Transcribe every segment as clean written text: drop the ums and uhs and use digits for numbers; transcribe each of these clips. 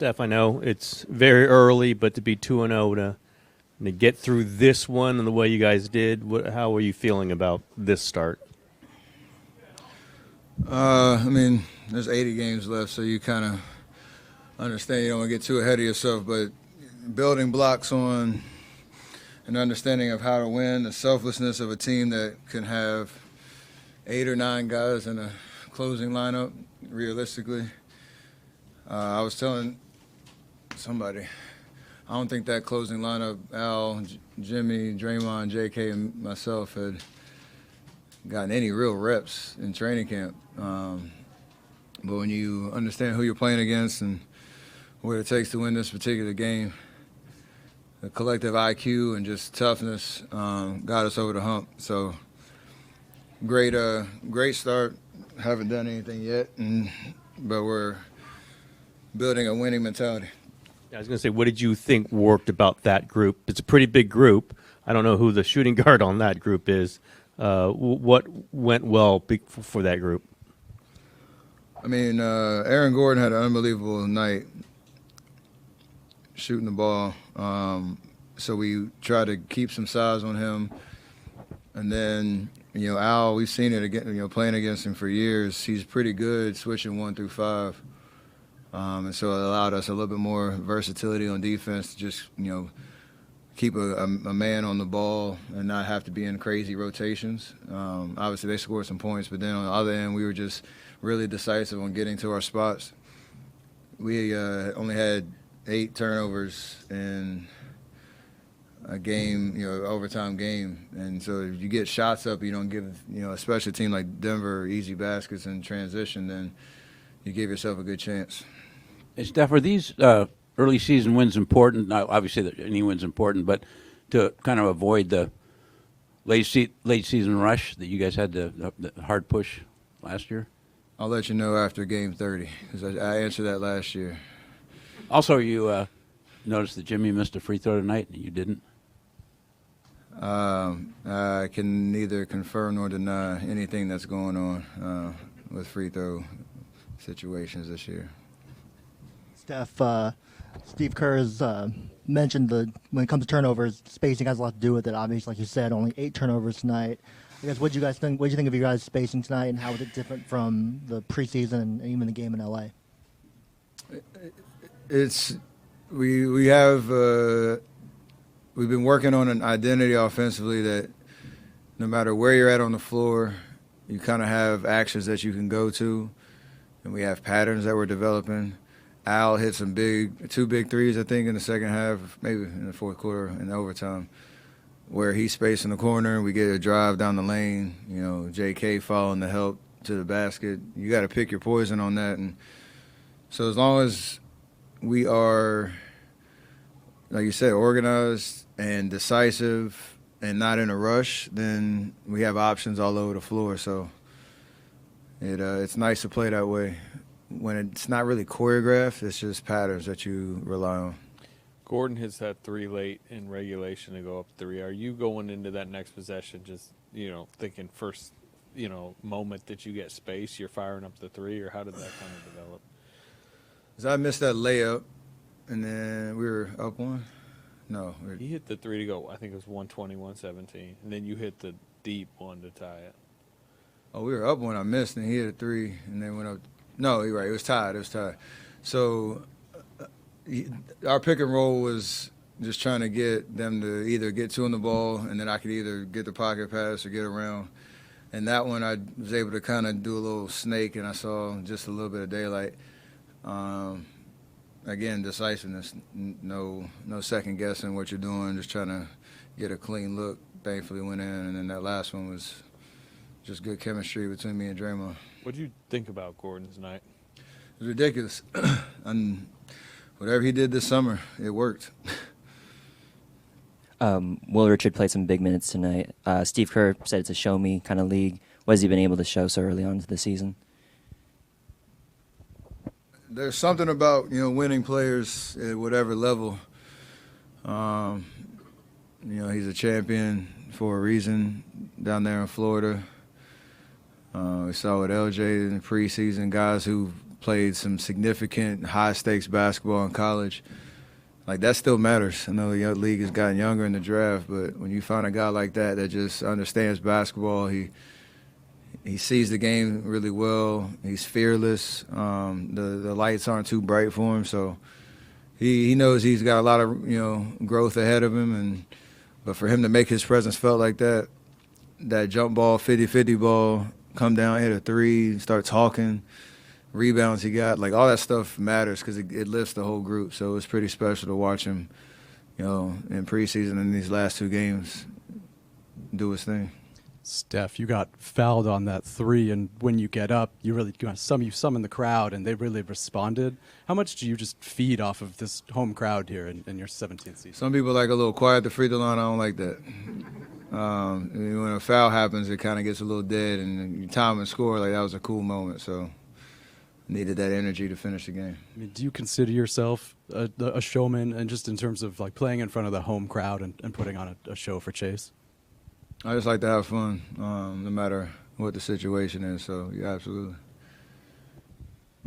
Steph, I know it's very early, but to be 2-0 to get through this one and the way you guys did, how are you feeling about this start? I mean, there's 80 games left, so you kind of understand you don't want to get too ahead of yourself, but building blocks on an understanding of how to win, the selflessness of a team that can have 8 or 9 guys in a closing lineup, realistically. I was telling somebody, I don't think that closing lineup, Al, Jimmy, Draymond, JK, and myself had gotten any real reps in training camp. But when you understand who you're playing against and what it takes to win this particular game, the collective IQ and just toughness got us over the hump. So great start. Haven't done anything yet, but we're building a winning mentality. I was going to say, what did you think worked about that group? It's a pretty big group. I don't know who the shooting guard on that group is. What went well for that group? I mean, Aaron Gordon had an unbelievable night shooting the ball. So we tried to keep some size on him. And then, Al, we've seen it again, playing against him for years. He's pretty good switching 1 through 5. And so it allowed us a little bit more versatility on defense to just, keep a man on the ball and not have to be in crazy rotations. Obviously, they scored some points, but then on the other end, we were just really decisive on getting to our spots. We only had 8 turnovers in a game, overtime game. And so if you get shots up, you don't give, especially a team like Denver, easy baskets in transition, then you give yourself a good chance. Hey, Steph, are these early season wins important? Now, obviously, any win's important, but to kind of avoid the late season rush that you guys had, the hard push last year? I'll let you know after game 30 because I answered that last year. Also, you noticed that Jimmy missed a free throw tonight and you didn't? I can neither confirm nor deny anything that's going on with free throw situations this year. Steph, Steve Kerr has mentioned when it comes to turnovers, spacing has a lot to do with it. Obviously, like you said, only 8 turnovers tonight. I guess, what did you guys think? What did you think of your guys' spacing tonight, and how was it different from the preseason and even the game in LA? We've been working on an identity offensively that no matter where you're at on the floor, you kind of have actions that you can go to, and we have patterns that we're developing. Al hit some 2 big threes, I think, in the second half, maybe in the fourth quarter in overtime, where he's spacing the corner and we get a drive down the lane, JK following the help to the basket. You got to pick your poison on that. And so as long as we are, like you said, organized and decisive and not in a rush, then we have options all over the floor. So it's nice to play that way. When it's not really choreographed, it's just patterns that you rely on. Gordon hits that 3 late in regulation to go up 3. Are you going into that next possession just, thinking first, moment that you get space, you're firing up the 3, or how did that kind of develop? Because I missed that layup, and then we were up 1. No. He hit the 3 to go, I think it was 120-117, and then you hit the deep one to tie it. Oh, we were up 1, I missed, and he hit a 3, and then went up. No, you're right. It was tied. So our pick and roll was just trying to get them to either get 2 on the ball, and then I could either get the pocket pass or get around. And that one I was able to kind of do a little snake, and I saw just a little bit of daylight. Again, decisiveness, no second guessing what you're doing, just trying to get a clean look. Thankfully went in, and then that last one was just good chemistry between me and Draymond. What did you think about Gordon's night? It was ridiculous. And whatever he did this summer, it worked. Will Richard played some big minutes tonight. Steve Kerr said it's a show-me kind of league. What has he been able to show so early on into the season? There's something about, winning players at whatever level. He's a champion for a reason down there in Florida. We saw with LJ in the preseason, guys who played some significant high-stakes basketball in college. Like, that still matters. I know the league has gotten younger in the draft, but when you find a guy like that that just understands basketball, he sees the game really well. He's fearless. The lights aren't too bright for him, so he knows he's got a lot of growth ahead of him. But for him to make his presence felt like that jump ball, 50-50 ball, come down, hit a three, start talking, rebounds he got, like all that stuff matters because it lifts the whole group. So it's pretty special to watch him, in preseason and these last two games do his thing. Steph, you got fouled on that three, and when you get up, you summon the crowd, and they really responded. How much do you just feed off of this home crowd here in your 17th season? Some people like a little quiet at the free throw line. I don't like that. When a foul happens, it kind of gets a little dead, and you time and score, like that was a cool moment. So needed that energy to finish the game. I mean, do you consider yourself a showman, and just in terms of like playing in front of the home crowd and putting on a show for Chase? I just like to have fun, no matter what the situation is. So, yeah, absolutely.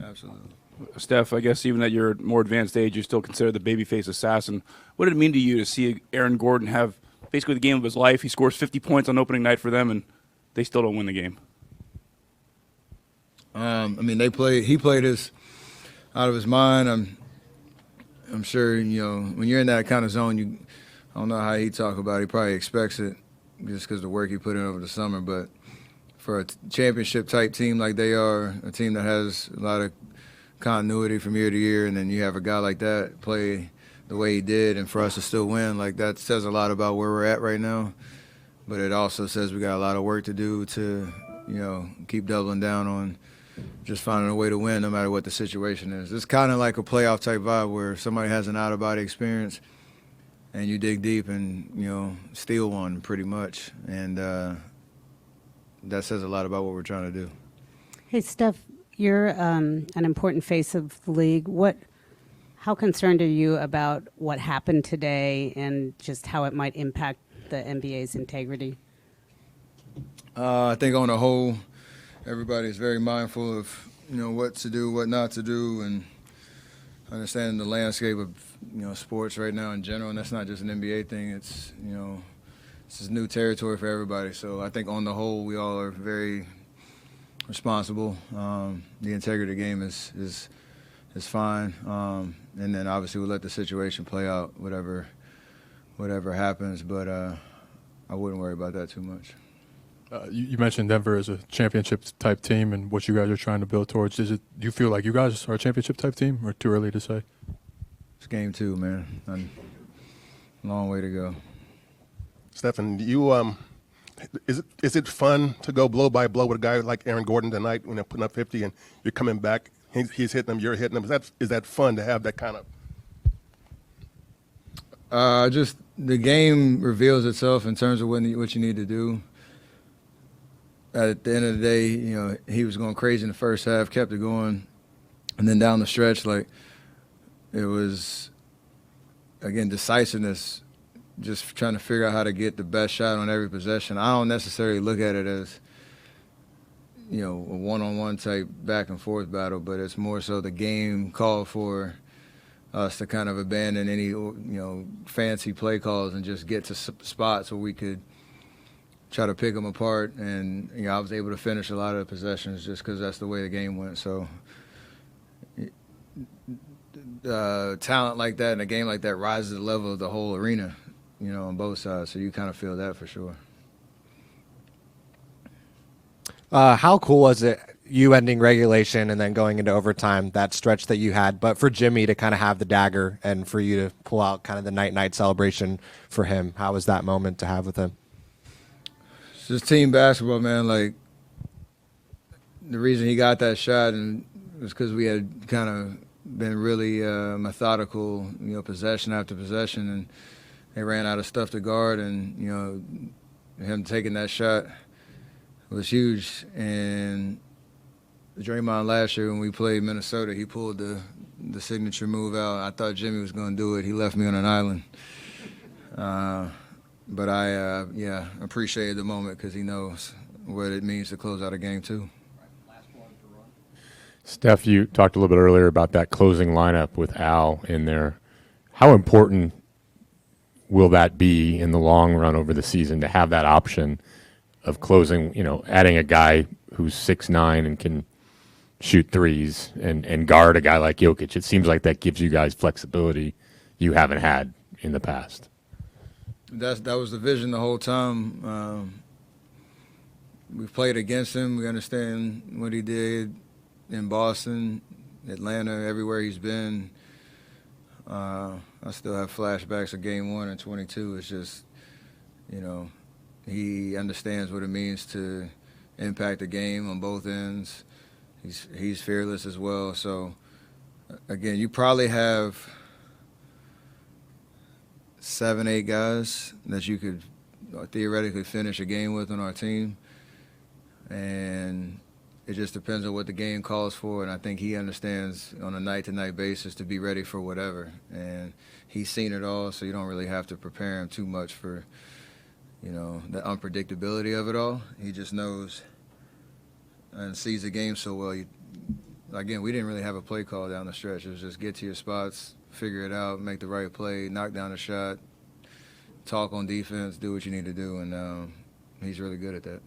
Absolutely. Steph, I guess even at your more advanced age, you still consider the babyface assassin. What did it mean to you to see Aaron Gordon have basically the game of his life? He scores 50 points on opening night for them, and they still don't win the game. He played his out of his mind. I'm sure, when you're in that kind of zone, I don't know how he talk about it. He probably expects it just because of the work he put in over the summer. But for a championship-type team like they are, a team that has a lot of continuity from year to year, and then you have a guy like that play the way he did, and for us to still win, like that says a lot about where we're at right now. But it also says we got a lot of work to do to, keep doubling down on just finding a way to win no matter what the situation is. It's kind of like a playoff-type vibe where somebody has an out-of-body experience and you dig deep and, steal one pretty much. And that says a lot about what we're trying to do. Hey, Steph, you're an important face of the league. How concerned are you about what happened today and just how it might impact the NBA's integrity? I think on the whole, everybody's very mindful of, what to do, what not to do, and understanding the landscape of, sports right now in general. And that's not just an NBA thing. It's, this is new territory for everybody. So I think on the whole, we all are very responsible. The integrity of the game is fine. And then obviously we'll let the situation play out, whatever happens. But I wouldn't worry about that too much. You mentioned Denver as a championship-type team and what you guys are trying to build towards. Do you feel like you guys are a championship-type team, or too early to say? It's game 2, man. Long way to go. Stephen, is it fun to go blow by blow with a guy like Aaron Gordon tonight when they're putting up 50 and you're coming back, he's hitting them, you're hitting them? Is that fun to have that kind of? Just the game reveals itself in terms of what you need to do. At the end of the day, he was going crazy in the first half, kept it going, and then down the stretch, like it was, again, decisiveness, just trying to figure out how to get the best shot on every possession. I don't necessarily look at it as, a one-on-one type back-and-forth battle, but it's more so the game called for us to kind of abandon any, fancy play calls and just get to spots where we could try to pick them apart. And, I was able to finish a lot of the possessions just because that's the way the game went. So talent like that and a game like that rises to the level of the whole arena, on both sides. So you kind of feel that for sure. How cool was it, you ending regulation and then going into overtime, that stretch that you had, but for Jimmy to kind of have the dagger and for you to pull out kind of the night-night celebration for him? How was that moment to have with him? It's just team basketball, man. Like, the reason he got that shot was because we had kind of been really methodical, possession after possession, and they ran out of stuff to guard, and, him taking that shot was huge. And Draymond last year when we played Minnesota, he pulled the signature move out. I thought Jimmy was going to do it. He left me on an island. But I appreciated the moment because he knows what it means to close out a game too. Steph, you talked a little bit earlier about that closing lineup with Al in there. How important will that be in the long run over the season to have that option of closing, adding a guy who's 6'9" and can shoot threes and guard a guy like Jokic? It seems like that gives you guys flexibility you haven't had in the past. That was the vision the whole time. We've played against him. We understand what he did in Boston, Atlanta, everywhere he's been. I still have flashbacks of Game 1 and 22. It's just, he understands what it means to impact the game on both ends. He's fearless as well. So, again, you probably have 7, 8 guys that you could theoretically finish a game with on our team. And it just depends on what the game calls for, and I think he understands on a night-to-night basis to be ready for whatever. And he's seen it all, so you don't really have to prepare him too much for, the unpredictability of it all. He just knows and sees the game so well. Again, we didn't really have a play call down the stretch. It was just get to your spots, figure it out, make the right play, knock down a shot, talk on defense, do what you need to do, and he's really good at that.